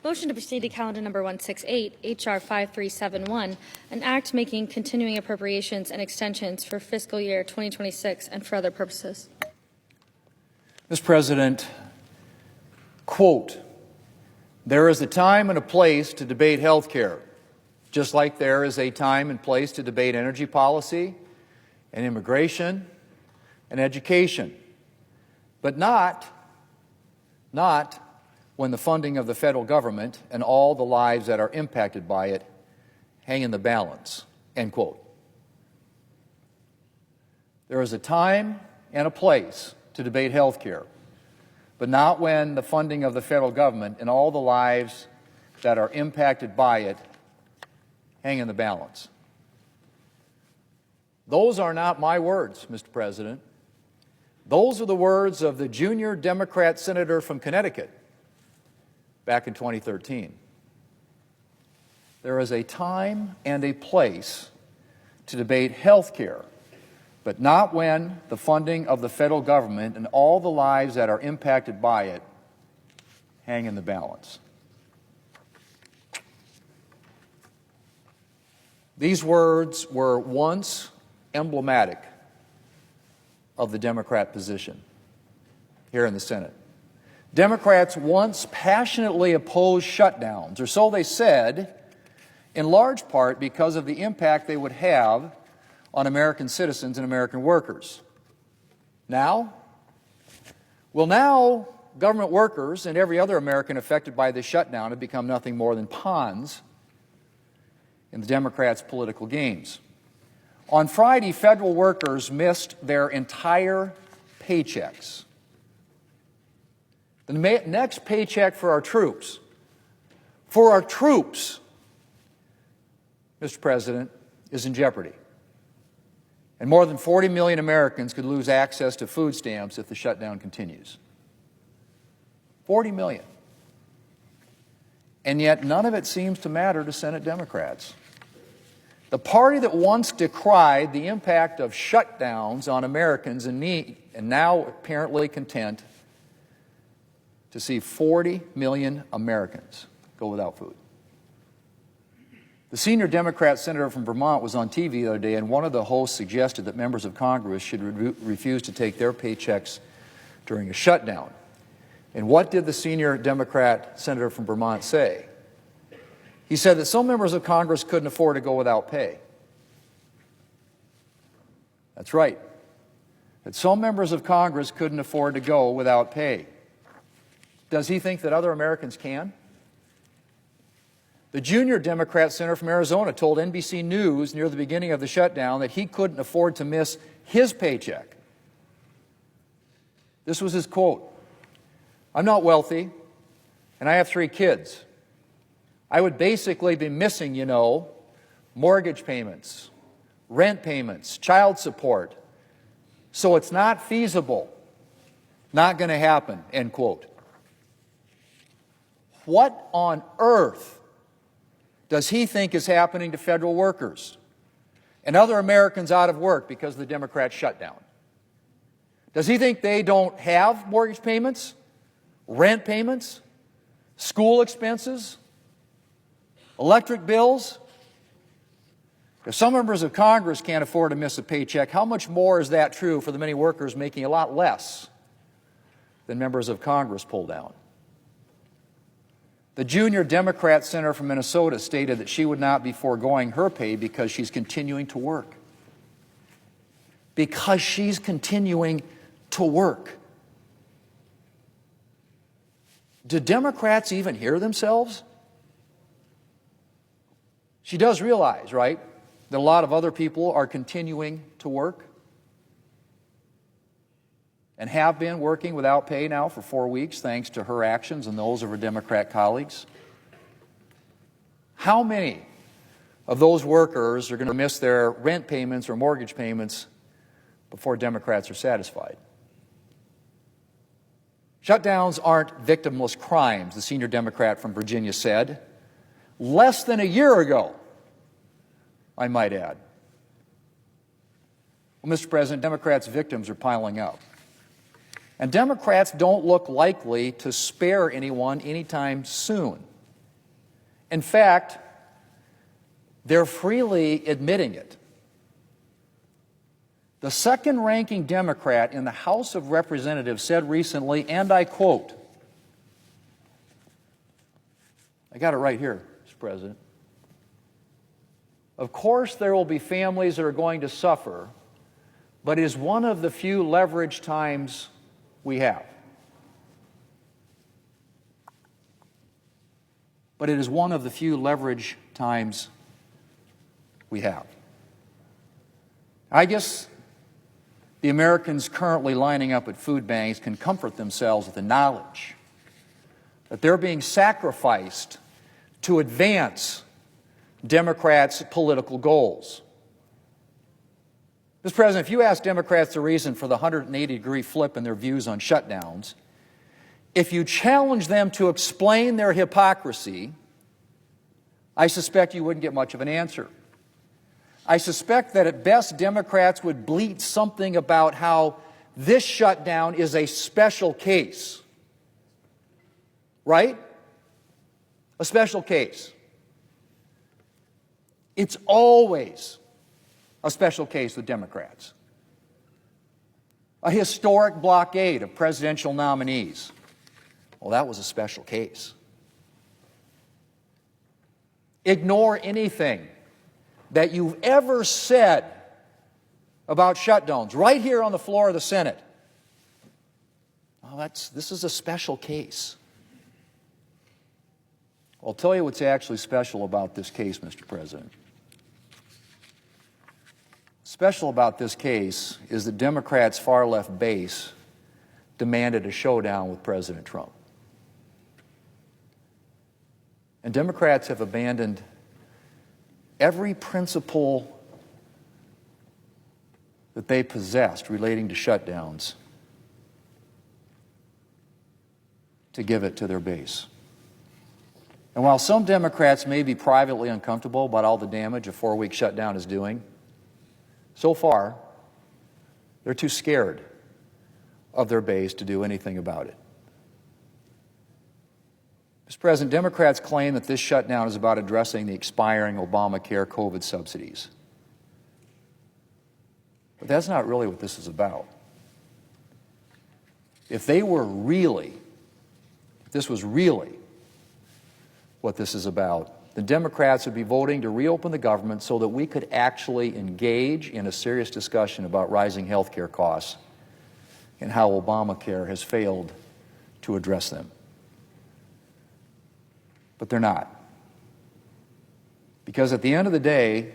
Motion to proceed to calendar number 168, H.R. 5371, an act making continuing appropriations and extensions for fiscal year 2026 and for other purposes. Mr. President, quote, "There is a time and a place to debate health care, just like there is a time and place to debate energy policy and immigration and education, but not when the funding of the federal government and all the lives that are impacted by it hang in the balance," end quote. There is a time and a place to debate health care, but not when the funding of the federal government and all the lives that are impacted by it hang in the balance. Those are not my words, Mr. President. Those are the words of the junior Democrat senator from Connecticut back in 2013. There is a time and a place to debate health care, but not when the funding of the federal government and all the lives that are impacted by it hang in the balance. These words were once emblematic of the Democrat position here in the Senate. Democrats once passionately opposed shutdowns, or so they said, in large part because of the impact they would have on American citizens and American workers. Now? Well, now government workers and every other American affected by this shutdown have become nothing more than pawns in the Democrats' political games. On Friday, federal workers missed their entire paychecks. The next paycheck for our troops, Mr. President, is in jeopardy. And more than 40 million Americans could lose access to food stamps if the shutdown continues. 40 million. And yet none of it seems to matter to Senate Democrats. The party that once decried the impact of shutdowns on Americans in need and now apparently content to see 40 million Americans go without food. The senior Democrat senator from Vermont was on TV the other day, and one of the hosts suggested that members of Congress should refuse to take their paychecks during a shutdown. And what did the senior Democrat senator from Vermont say? He said that some members of Congress couldn't afford to go without pay. That's right. That some members of Congress couldn't afford to go without pay. Does he think that other Americans can? The junior Democrat senator from Arizona told NBC News near the beginning of the shutdown that he couldn't afford to miss his paycheck. This was his quote: "I'm not wealthy, and I have 3 kids. I would basically be missing, mortgage payments, rent payments, child support. So it's not feasible, not going to happen," end quote. What on earth does he think is happening to federal workers and other Americans out of work because of the Democrat shutdown? Does he think they don't have mortgage payments, rent payments, school expenses, electric bills? If some members of Congress can't afford to miss a paycheck, how much more is that true for the many workers making a lot less than members of Congress pull down? The junior Democrat senator from Minnesota stated that she would not be foregoing her pay because she's continuing to work. Because she's continuing to work. Do Democrats even hear themselves? She does realize, right, that a lot of other people are continuing to work and have been working without pay now for 4 weeks thanks to her actions and those of her Democrat colleagues. How many of those workers are going to miss their rent payments or mortgage payments before Democrats are satisfied? Shutdowns aren't victimless crimes, the senior Democrat from Virginia said. Less than a year ago, I might add. Well, Mr. President, Democrats' victims are piling up. And Democrats don't look likely to spare anyone anytime soon. In fact, they're freely admitting it. The second-ranking Democrat in the House of Representatives said recently, and I quote, I got it right here, Mr. President. Of course, there will be families that are going to suffer, but it is one of the few leverage times we have. But it is one of the few leverage times we have. I guess the Americans currently lining up at food banks can comfort themselves with the knowledge that they're being sacrificed to advance Democrats' political goals. Mr. President, if you ask Democrats the reason for the 180-degree flip in their views on shutdowns, if you challenge them to explain their hypocrisy, I suspect you wouldn't get much of an answer. I suspect that at best Democrats would bleat something about how this shutdown is a special case. Right? A special case. It's always a special case with Democrats. A historic blockade of presidential nominees. Well, that was a special case. Ignore anything that you've ever said about shutdowns right here on the floor of the Senate. Well, this is a special case. I'll tell you what's actually special about this case, Mr. President. Special about this case is that Democrats' far-left base demanded a showdown with President Trump. And Democrats have abandoned every principle that they possessed relating to shutdowns to give it to their base. And while some Democrats may be privately uncomfortable about all the damage a 4-week shutdown is doing, so far, they're too scared of their base to do anything about it. Mr. President, Democrats claim that this shutdown is about addressing the expiring Obamacare COVID subsidies. But that's not really what this is about. If this was really what this is about, the Democrats would be voting to reopen the government so that we could actually engage in a serious discussion about rising health care costs and how Obamacare has failed to address them. But they're not. Because at the end of the day,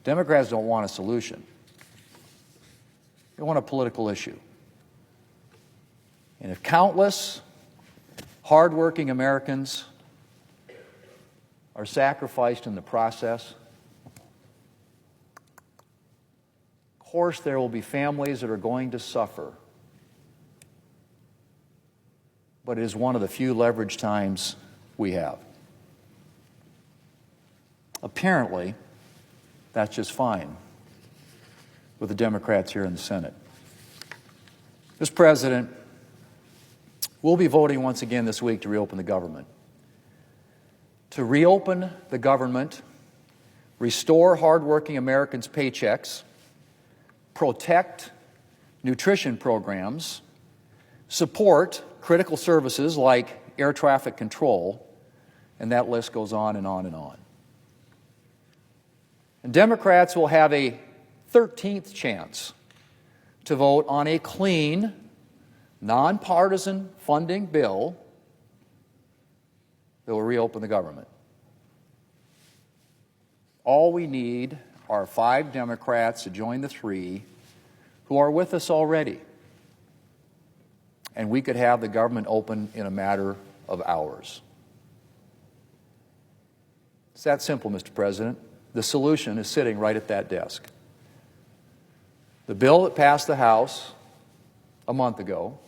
Democrats don't want a solution. They want a political issue. And if countless hardworking Americans are sacrificed in the process, of course there will be families that are going to suffer. But it is one of the few leverage times we have. Apparently, that's just fine with the Democrats here in the Senate. Mr. President, we'll be voting once again this week to reopen the government. To reopen the government, restore hardworking Americans' paychecks, protect nutrition programs, support critical services like air traffic control, and that list goes on and on and on. And Democrats will have a 13th chance to vote on a clean, nonpartisan funding bill that will reopen the government. All we need are 5 Democrats to join the 3 who are with us already. And we could have the government open in a matter of hours. It's that simple, Mr. President. The solution is sitting right at that desk. The bill that passed the House a month ago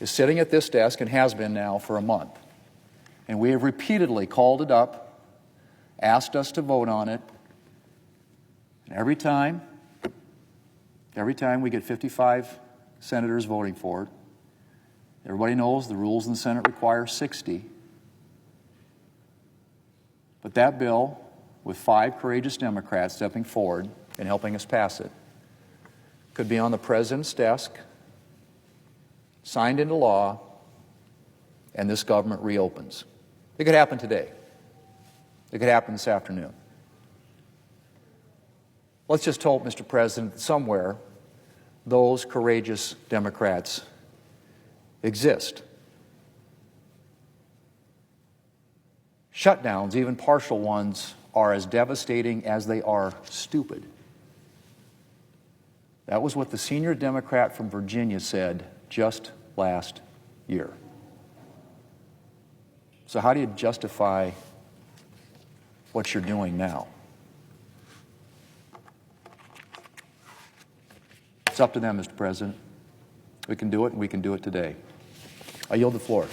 is sitting at this desk and has been now for a month. And we have repeatedly called it up, asked us to vote on it, and every time we get 55 senators voting for it, everybody knows the rules in the Senate require 60. But that bill, with 5 courageous Democrats stepping forward and helping us pass it, could be on the President's desk, signed into law, and this government reopens. It could happen today. It could happen this afternoon. Let's just hope, Mr. President, that somewhere those courageous Democrats exist. Shutdowns, even partial ones, are as devastating as they are stupid. That was what the senior Democrat from Virginia said just last year. So how do you justify what you're doing now? It's up to them, Mr. President. We can do it, and we can do it today. I yield the floor.